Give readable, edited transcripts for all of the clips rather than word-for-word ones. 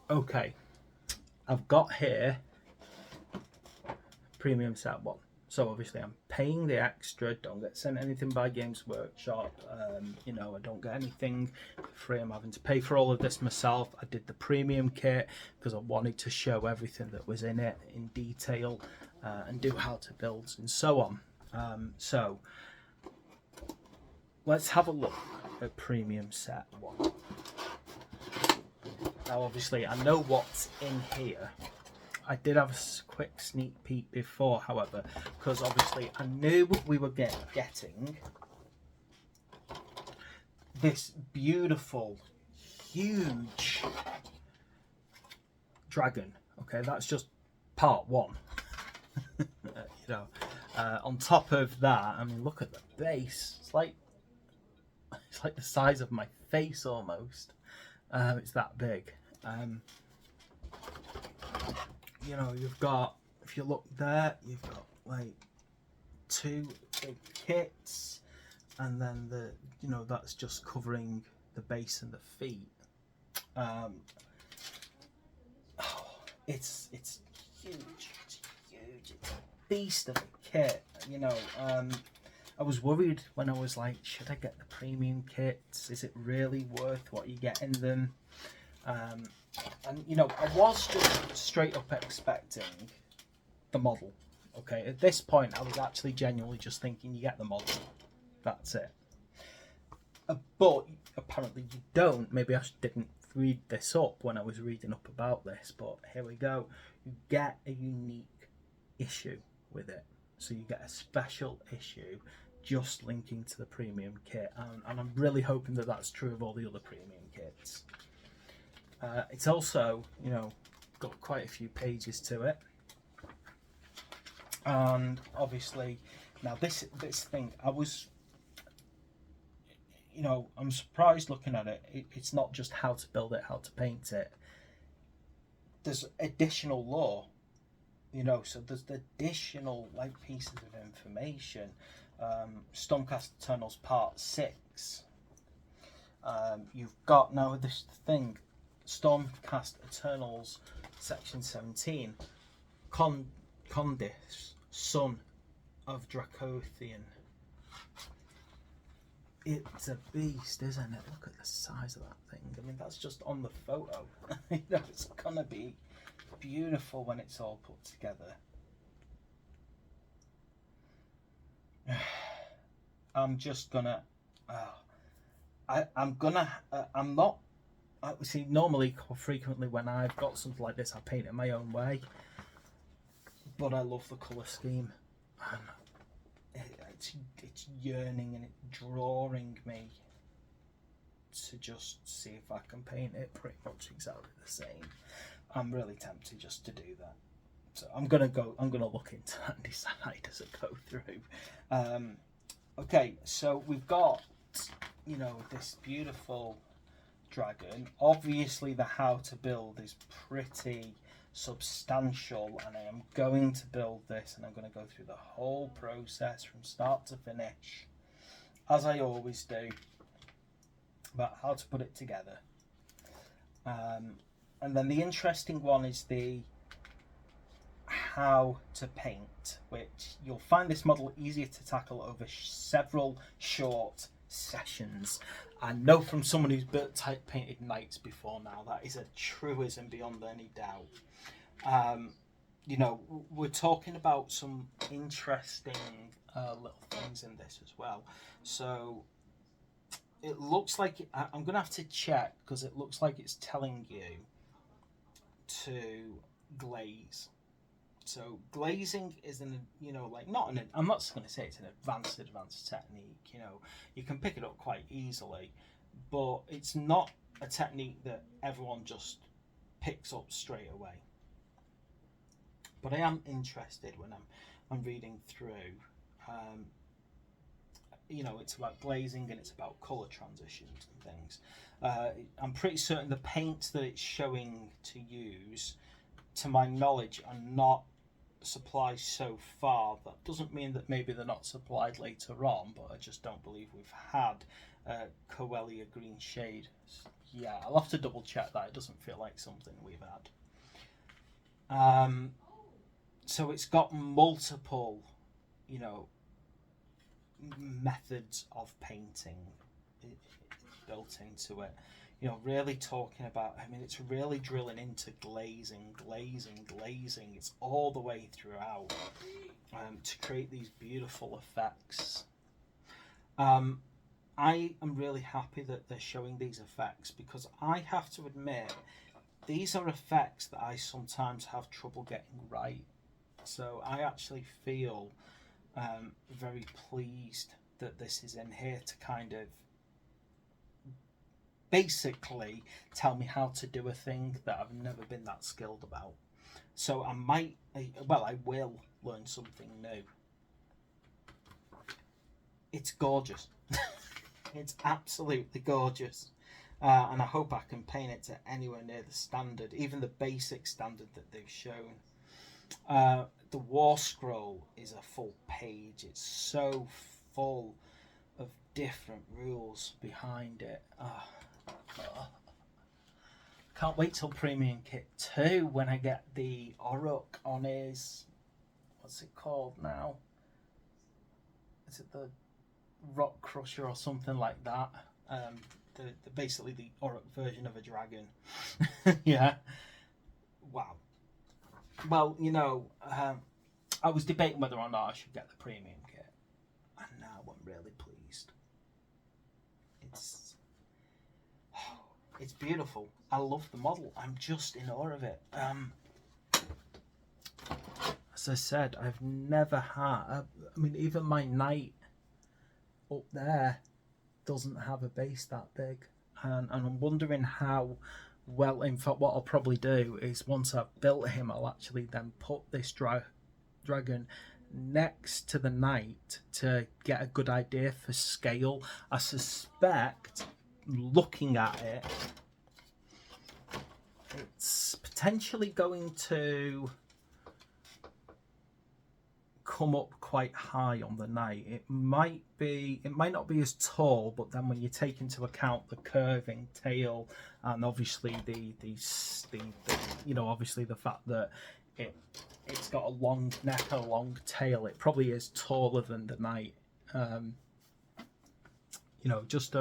Okay, I've got here premium set one. So obviously I'm paying the extra. Don't get sent anything by Games Workshop. I don't get anything for free. I'm having to pay for all of this myself. I did the premium kit because I wanted to show everything that was in it in detail and do how to builds and so on. So let's have a look at premium set one. Now obviously I know what's in here. I did have a quick sneak peek before, however, because obviously I knew we were getting this beautiful, huge dragon. Okay, that's just part one. On top of that, I mean, look at the base. It's like the size of my face almost. It's that big. You've got, if you look there, you've got like two big kits, and then that's just covering the base and the feet. It's huge. It's huge. It's a beast of a kit. I was worried when I was like, should I get the premium kits? Is it really worth what you get in them? I was just straight up expecting the model. Okay, at this point, I was actually genuinely just thinking you get the model. That's it. But apparently you don't. Maybe I didn't read this up when I was reading up about this, but here we go. You get a unique issue with it. So you get a special issue just linking to the premium kit, and I'm really hoping that that's true of all the other premium kits. It's also, got quite a few pages to it, and obviously, now this thing, I'm surprised looking at it. It's not just how to build it, how to paint it. There's additional lore, so there's additional pieces of information. Stormcast Eternals Part 6. You've got now this thing, Stormcast Eternals Section 17. Condis, son of Dracothian. It's a beast, isn't it? Look at the size of that thing. I mean, that's just on the photo. It's gonna be beautiful when it's all put together. I'm just gonna. I'm not. See, normally, frequently, when I've got something like this, I paint it my own way. But I love the colour scheme. It's yearning and it's drawing me to just see if I can paint it pretty much exactly the same. I'm really tempted just to do that. So I'm gonna look into that and decide as I go through. Okay, so we've got this beautiful dragon. Obviously the how to build is pretty substantial, and I am going to build this, and I'm going to go through the whole process from start to finish, as I always do, about how to put it together. And then the interesting one is the how to paint, which you'll find this model easier to tackle over several short sessions. I know from someone who's built type painted knights before now, that is a truism beyond any doubt. We're talking about some interesting little things in this as well. So it looks like I'm going to have to check, because it looks like it's telling you to glaze. So glazing is I'm not going to say it's an advanced technique. You can pick it up quite easily, but it's not a technique that everyone just picks up straight away. But I am interested when I'm reading through. It's about glazing and it's about colour transitions and things. I'm pretty certain the paints that it's showing to use, to my knowledge, are not supplied so far. That doesn't mean that maybe they're not supplied later on, but I just don't believe we've had Coelia green shade Yeah, I'll have to double check that. It doesn't feel like something we've had. So it's got multiple, you know, methods of painting built into it. You know, really talking about, I mean, it's really drilling into glazing. It's all the way throughout to create these beautiful effects. I am really happy that they're showing these effects, because I have to admit, these are effects that I sometimes have trouble getting right. So I actually feel very pleased that this is in here to kind of basically tell me how to do a thing that I've never been that skilled about. So I will learn something new. It's gorgeous. It's absolutely gorgeous. And I hope I can paint it to anywhere near the standard, even the basic standard that they've shown. The War Scroll is a full page. It's so full of different rules behind it. Can't wait till Premium Kit 2 when I get the Orruk on his... What's it called now? Is it the Rock Crusher or something like that? Basically the Orruk version of a dragon. Yeah. Wow. Well, you know, I was debating whether or not I should get the Premium Kit. And now I'm really pleased. It's beautiful. I love the model. I'm just in awe of it. As I said, I've never had... I mean, even my knight up there doesn't have a base that big. And I'm wondering how well... In fact, what I'll probably do is once I've built him, I'll actually then put this dragon next to the knight to get a good idea for scale. I suspect... Looking at it, it's potentially going to come up quite high on the knight. It might not be as tall, but then when you take into account the curving tail and obviously the you know, obviously the fact that it's got a long neck and a long tail, it probably is taller than the knight. You know, just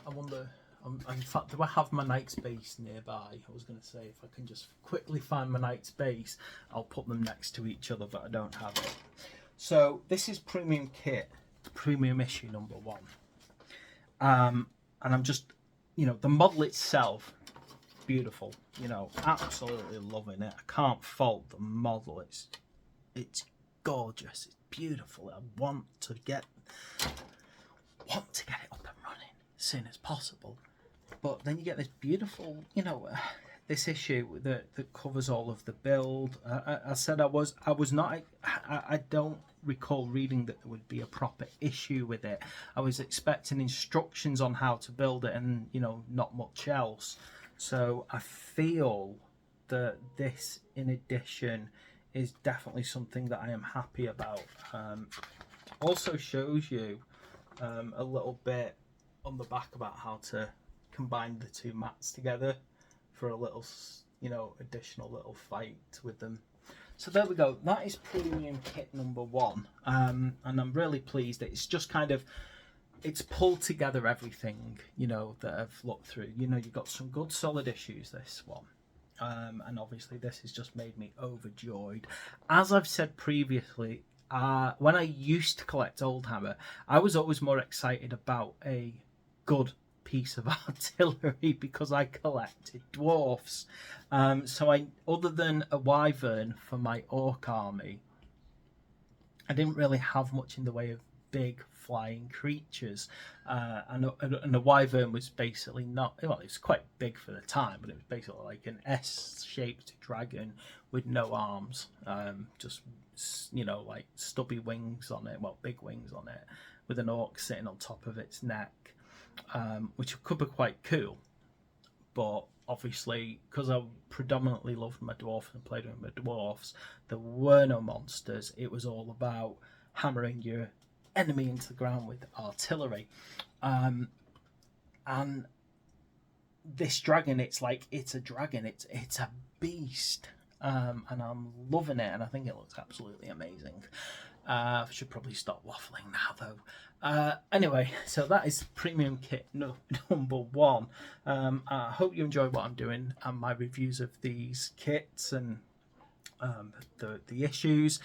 I wonder, in fact, do I have my knight's base nearby? I was going to say, if I can just quickly find my knight's base, I'll put them next to each other, but I don't have it. So this is Premium Kit, Premium Issue number 1. And I'm just, you know, the model itself, beautiful. You know, absolutely loving it. I can't fault the model. It's gorgeous. It's beautiful. I want to get it up and running as soon as possible. But then you get this beautiful, you know, this issue that covers all of the build. I said I was not. I don't recall reading that there would be a proper issue with it. I was expecting instructions on how to build it, and you know, not much else. So I feel that this, in addition, is definitely something that I am happy about. Also shows you a little bit on the back about how to combine the two mats together for a little, you know, additional little fight with them. So there we go. That is Premium Kit number 1, and I'm really pleased. It's just kind of, it's pulled together everything, you know, that I've looked through. You know, you've got some good solid issues, this one. And obviously this has just made me overjoyed. As I've said previously, when I used to collect Oldhammer, I was always more excited about a good piece of artillery because I collected dwarfs. So other than a wyvern for my orc army, I didn't really have much in the way of big flying creatures. And a wyvern was basically not, well, it was quite big for the time, but it was basically like an S-shaped dragon with no arms, just, you know, like stubby wings on it, well, big wings on it, with an orc sitting on top of its neck, which could be quite cool. But obviously, because I predominantly loved my dwarfs and played with my dwarfs, there were no monsters. It was all about hammering your enemy into the ground with artillery. And this dragon, it's a dragon, it's a beast, and I'm loving it, and I think it looks absolutely amazing. I should probably stop waffling now though. Anyway, so that is premium kit number 1. I hope you enjoy what I'm doing and my reviews of these kits and the issues.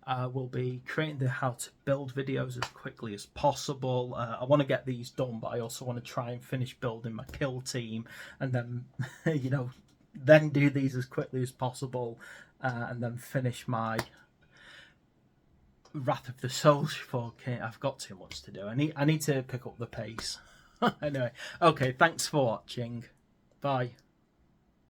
We'll be creating the how to build videos as quickly as possible. I want to get these done, but I also want to try and finish building my kill team, and then then do these as quickly as possible, and then finish my Wrath of the Souls 4K. I've got too much to do. I need to pick up the pace. Anyway, okay, thanks for watching. Bye.